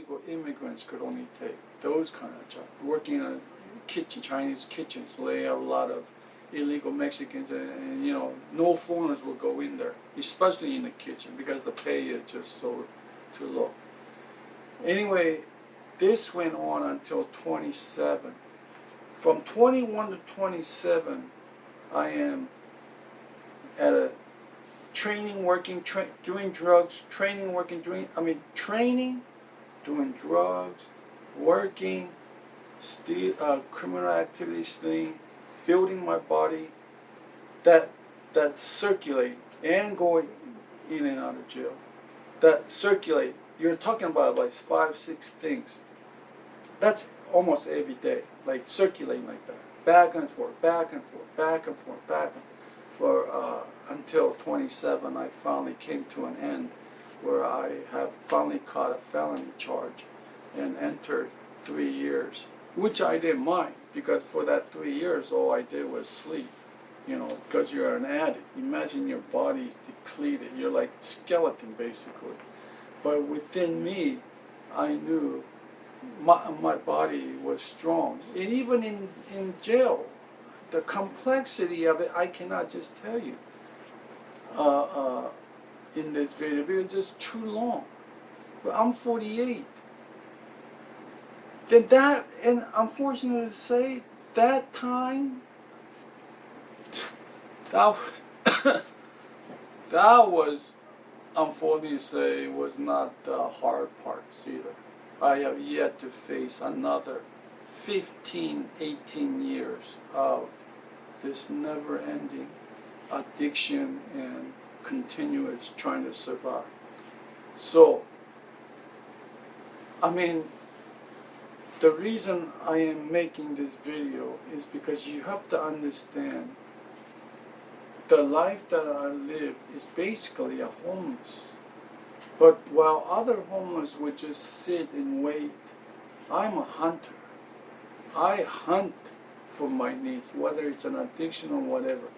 illegal immigrants could only take those kind of jobs. Working in a kitchen, Chinese kitchens, so they have a lot of illegal Mexicans, and no foreigners will go in there, especially in the kitchen, because the pay is just so too low. Anyway, this went on until 27. From 21 to 27, I am at a training, working, doing drugs, training, working, training, doing drugs, working, criminal activities thing, building my body, that circulate and going in and out of jail, that circulate. You're talking about like 5-6 things. That's almost every day, like circulating like that, back and forth, back and forth, back and forth, back and forth, until 27. I finally came to an end where I have finally caught a felony charge and entered 3 years, which I didn't mind, because for that 3 years all I did was sleep, because you're an addict. Imagine your body's depleted, you're like a skeleton basically. But within me, I knew my body was strong. And even in jail, the complexity of it, I cannot just tell you in this video, because it's just too long. But I'm 48. Then and unfortunately to say, that time, that was, unfortunately to say, was not the hard parts either. I have yet to face another 15, 18 years of this never-ending addiction and continuous trying to survive. So, the reason I am making this video is because you have to understand the life that I live is basically a homeless. But while other homeless would just sit and wait, I'm a hunter. I hunt for my needs, whether it's an addiction or whatever.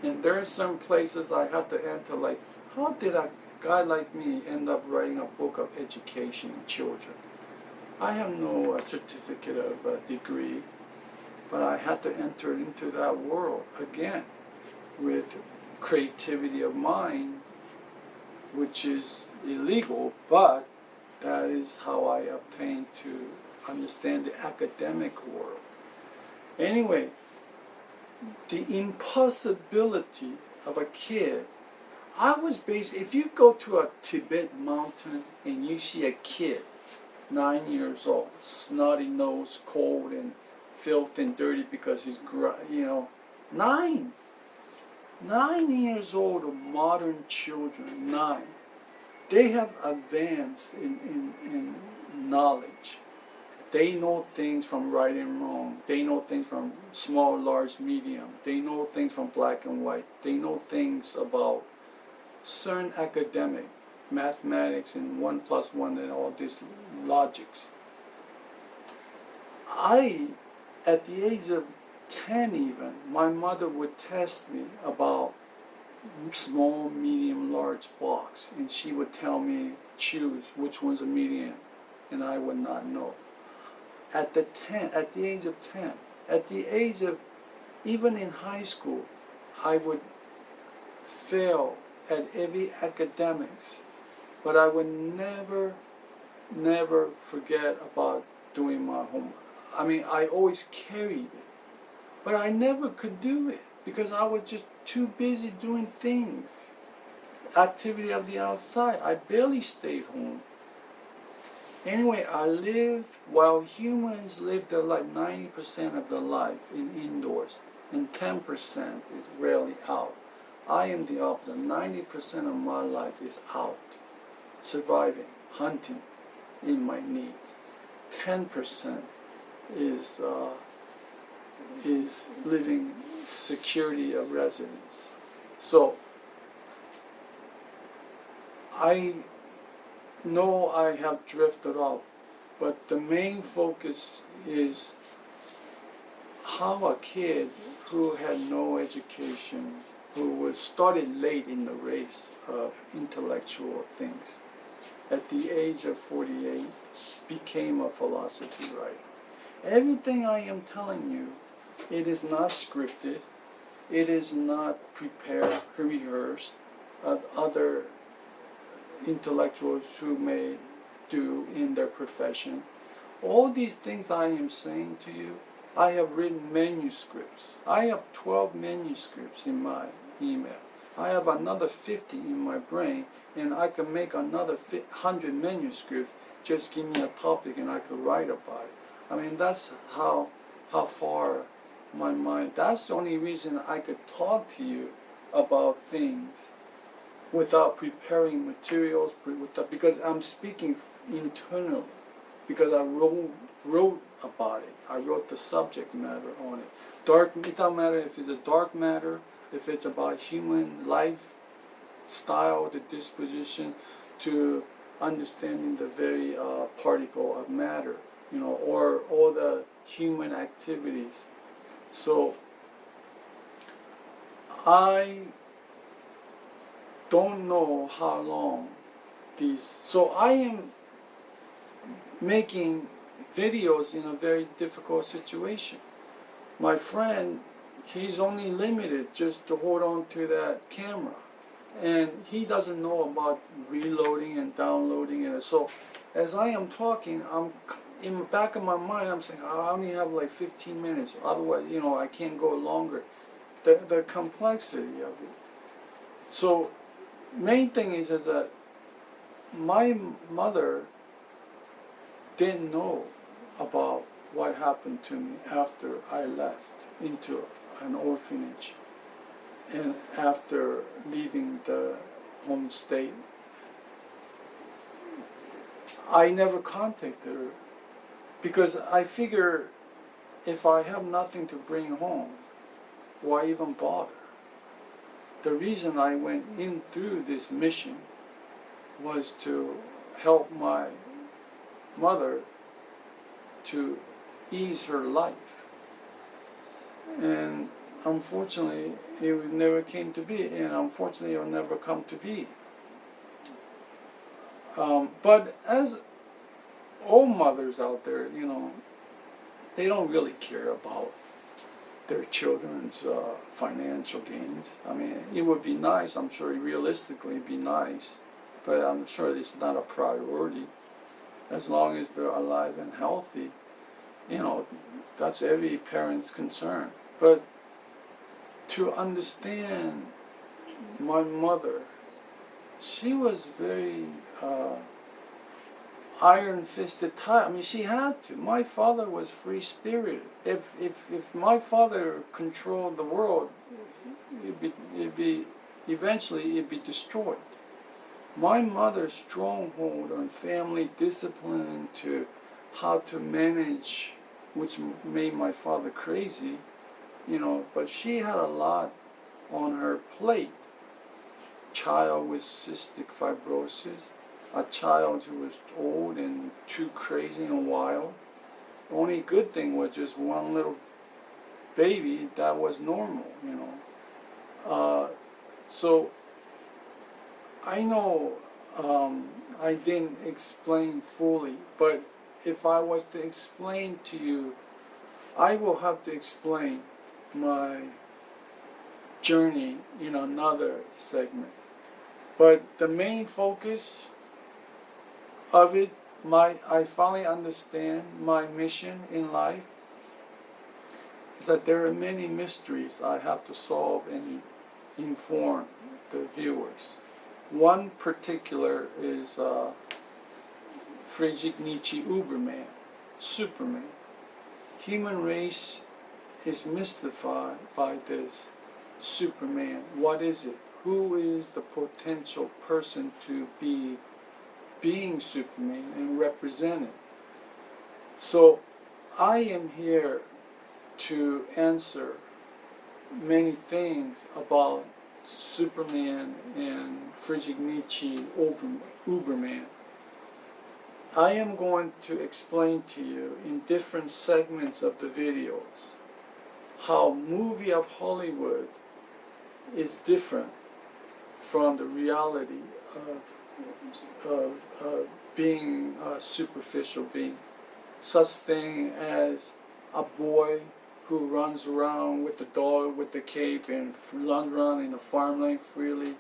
And there are some places I have to enter, like, how did a guy like me end up writing a book of education in children? I have no certificate of a degree, but I had to enter into that world again with creativity of mind, which is illegal, but that is how I obtained to understand the academic world. Anyway, the impossibility of a kid, if you go to a Tibet mountain and you see a kid, 9 years old, snotty nose, cold and filth and dirty because he's, 9 years old of modern children, 9. They have advanced in knowledge. They know things from right and wrong. They know things from small, large, medium. They know things from black and white. They know things about certain academic, mathematics and 1 + 1 and all these logics. At the age of 10 even, my mother would test me about small, medium, large box, and she would tell me choose which one's a medium, and I would not know. At the age of 10, at the age of, even in high school, I would fail at every academics, but I would never forget about doing my homework. I always carried it, but I never could do it because I was just too busy doing things, activity of the outside. I barely stayed home. Anyway, I lived, while humans live their life, 90% of their life in indoors, and 10% is rarely out. I am the opposite. 90% of my life is out, surviving, hunting in my needs. 10% is living security of residence. So I know I have drifted off, but the main focus is how a kid who had no education, who was started late in the race of intellectual things, at the age of 48, became a philosophy writer. Everything I am telling you, it is not scripted, it is not prepared, rehearsed, other intellectuals who may do in their profession. All these things I am saying to you, I have written manuscripts. I have 12 manuscripts in my email. I have another 50 in my brain, and I can make another 100 manuscripts. Just give me a topic and I could write about it. I mean, that's how far my mind, that's the only reason I could talk to you about things without preparing materials, because I'm speaking internally, because I wrote about it. I wrote the subject matter on it. It doesn't matter if it's a dark matter, if it's about human lifestyle, the disposition to understanding the very particle of matter, or all the human activities. So I don't know how long so I am making videos in a very difficult situation. My friend, he's only limited just to hold on to that camera, and he doesn't know about reloading and downloading it. So as I am talking, I'm in the back of my mind, I'm saying, I only have like 15 minutes, otherwise, I can't go longer. The complexity of it. So main thing is that my mother didn't know about what happened to me after I left into an orphanage and after leaving the home state. I never contacted her because I figure if I have nothing to bring home, why even bother? The reason I went in through this mission was to help my mother to ease her life. And unfortunately, it never came to be, and unfortunately, it will never come to be. But as all mothers out there, they don't really care about their children's financial gains. I mean, it would be nice, I'm sure realistically it'd be nice, but I'm sure it's not a priority. As long as they're alive and healthy, that's every parent's concern. But to understand my mother, she was very iron-fisted type. I mean, she had to. My father was free-spirited. If my father controlled the world, eventually it'd be destroyed. My mother's stronghold on family discipline to how to manage, which made my father crazy, but she had a lot on her plate. Child with cystic fibrosis, a child who was old and too crazy and wild. The only good thing was just one little baby that was normal, So I know I didn't explain fully, but if I was to explain to you, I will have to explain my journey in another segment. But the main focus of it, I finally understand my mission in life is that there are many mysteries I have to solve and inform the viewers. One particular is Friedrich Nietzsche Uberman, Superman. Human race is mystified by this Superman. What is it? Who is the potential person to be being Superman and represent it? So I am here to answer many things about Superman and Friedrich Nietzsche Uberman. I am going to explain to you in different segments of the videos how movie of Hollywood is different from the reality of being a superficial being. Such thing as a boy who runs around with the dog with the cape and runs around in the farmland freely.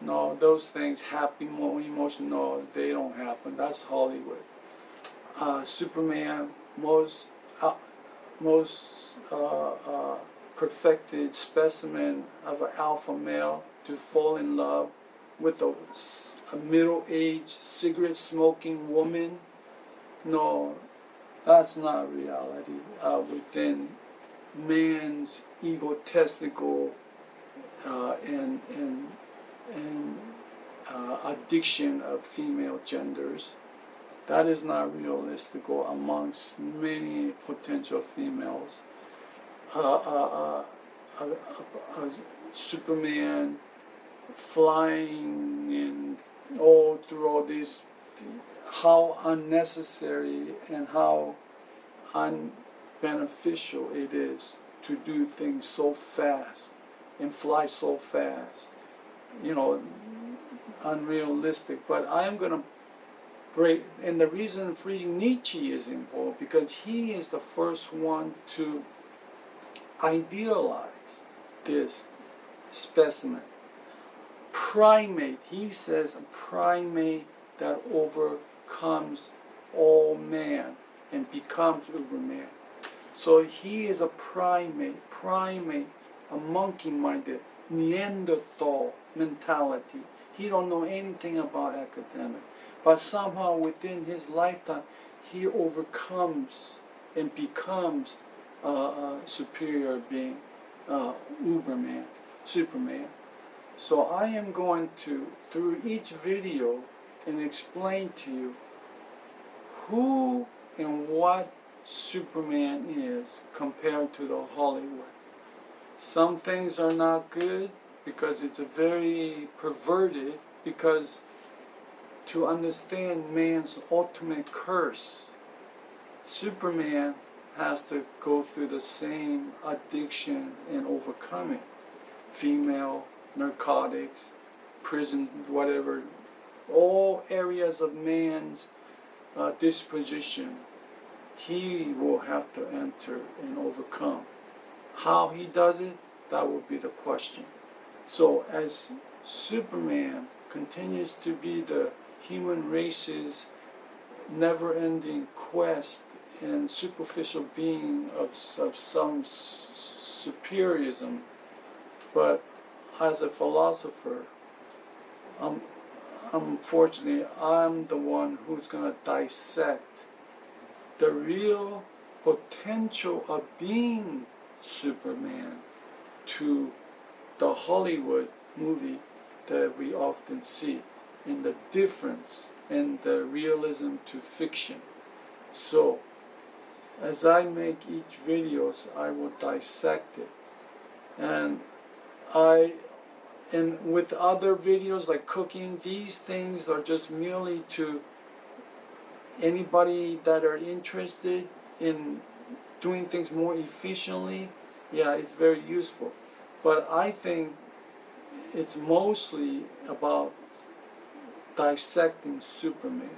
No, those things happy emotion. No, they don't happen. That's Hollywood. Superman, most perfected specimen of an alpha male to fall in love with a middle-aged cigarette-smoking woman. No, that's not reality within man's egotistical and addiction of female genders. That is not realistic amongst many potential females. Superman flying and all through all these, how unnecessary and how unbeneficial it is to do things so fast and fly so fast. You know, unrealistic. But I'm going to break, and the reason Friedrich Nietzsche is involved, because he is the first one to idealize this specimen. Primate, he says, a primate that overcomes all man and becomes Uberman. So he is a primate, a monkey-minded, Neanderthal mentality. He don't know anything about academics. But somehow within his lifetime, he overcomes and becomes a superior being, Uberman, Superman. So I am going to, through each video, and explain to you who and what Superman is compared to the Hollywood. Some things are not good because it's a very perverted, because to understand man's ultimate curse, Superman has to go through the same addiction and overcome it. Female, narcotics, prison, whatever, all areas of man's disposition, he will have to enter and overcome. How he does it, that will be the question. So as Superman continues to be the human race's never-ending quest and superficial being of some superiorism, but as a philosopher, unfortunately, I'm the one who's going to dissect the real potential of being Superman to the Hollywood movie that we often see, in the difference in the realism to fiction. So, as I make each videos, I will dissect it. And with other videos like cooking, these things are just merely to anybody that are interested in doing things more efficiently. Yeah, it's very useful. But I think it's mostly about dissecting Superman,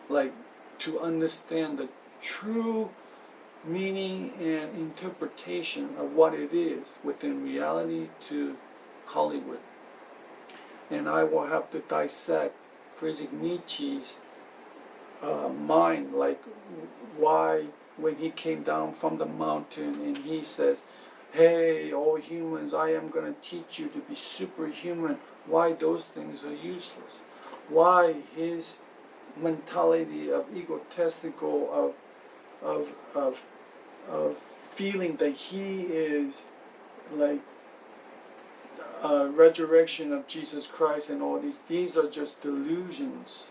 like to understand the true meaning and interpretation of what it is within reality to Hollywood. And I will have to dissect Friedrich Nietzsche's mind, like why when he came down from the mountain and he says, hey, all humans, I am going to teach you to be superhuman, why those things are useless. Why his mentality of egotistical, of feeling that he is like a resurrection of Jesus Christ and all these are just delusions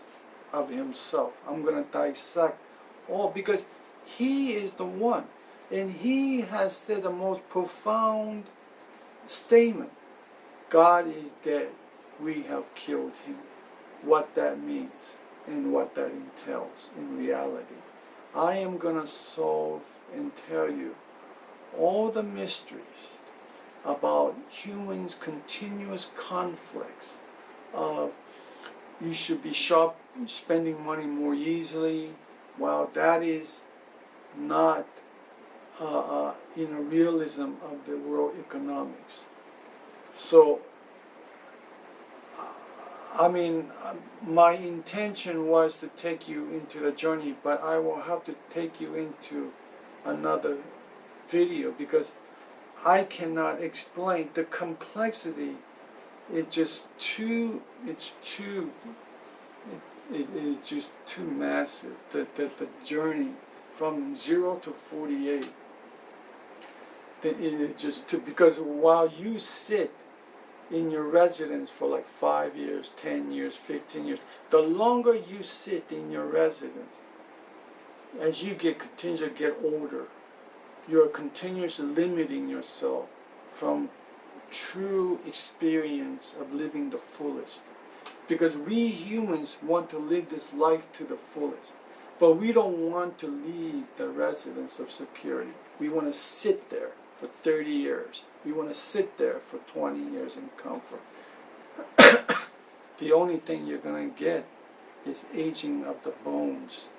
of himself. I'm going to dissect all, because he is the one, and he has said the most profound statement: God is dead, we have killed him. What that means and what that entails in reality, I am going to solve and tell you all the mysteries about humans' continuous conflicts of you should be spending money more easily. Well, that is not realism of the world economics. So, my intention was to take you into the journey, but I will have to take you into another video because I cannot explain the complexity. It's just too massive. The journey from 0 to 48. Because while you sit in your residence for like 5 years, 10 years, 15 years, the longer you sit in your residence, as you continue to get older, you are continuously limiting yourself from true experience of living the fullest. Because we humans want to live this life to the fullest, but we don't want to leave the residence of security. We want to sit there for 30 years. We want to sit there for 20 years in comfort. The only thing you're going to get is aging of the bones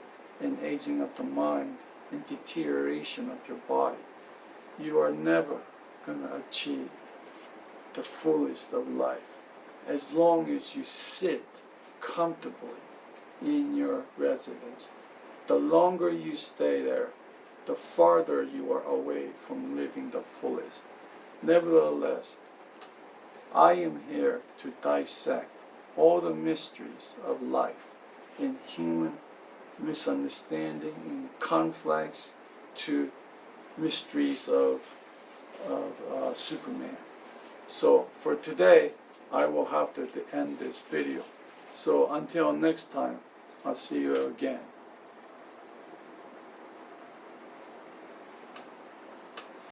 and aging of the mind and deterioration of your body. You are never going to achieve the fullest of life as long as you sit comfortably in your residence. The longer you stay there, the farther you are away from living the fullest. Nevertheless, I am here to dissect all the mysteries of life in human misunderstanding, in conflicts, to mysteries of Superman. So for today, I will have to end this video. So until next time, I'll see you again.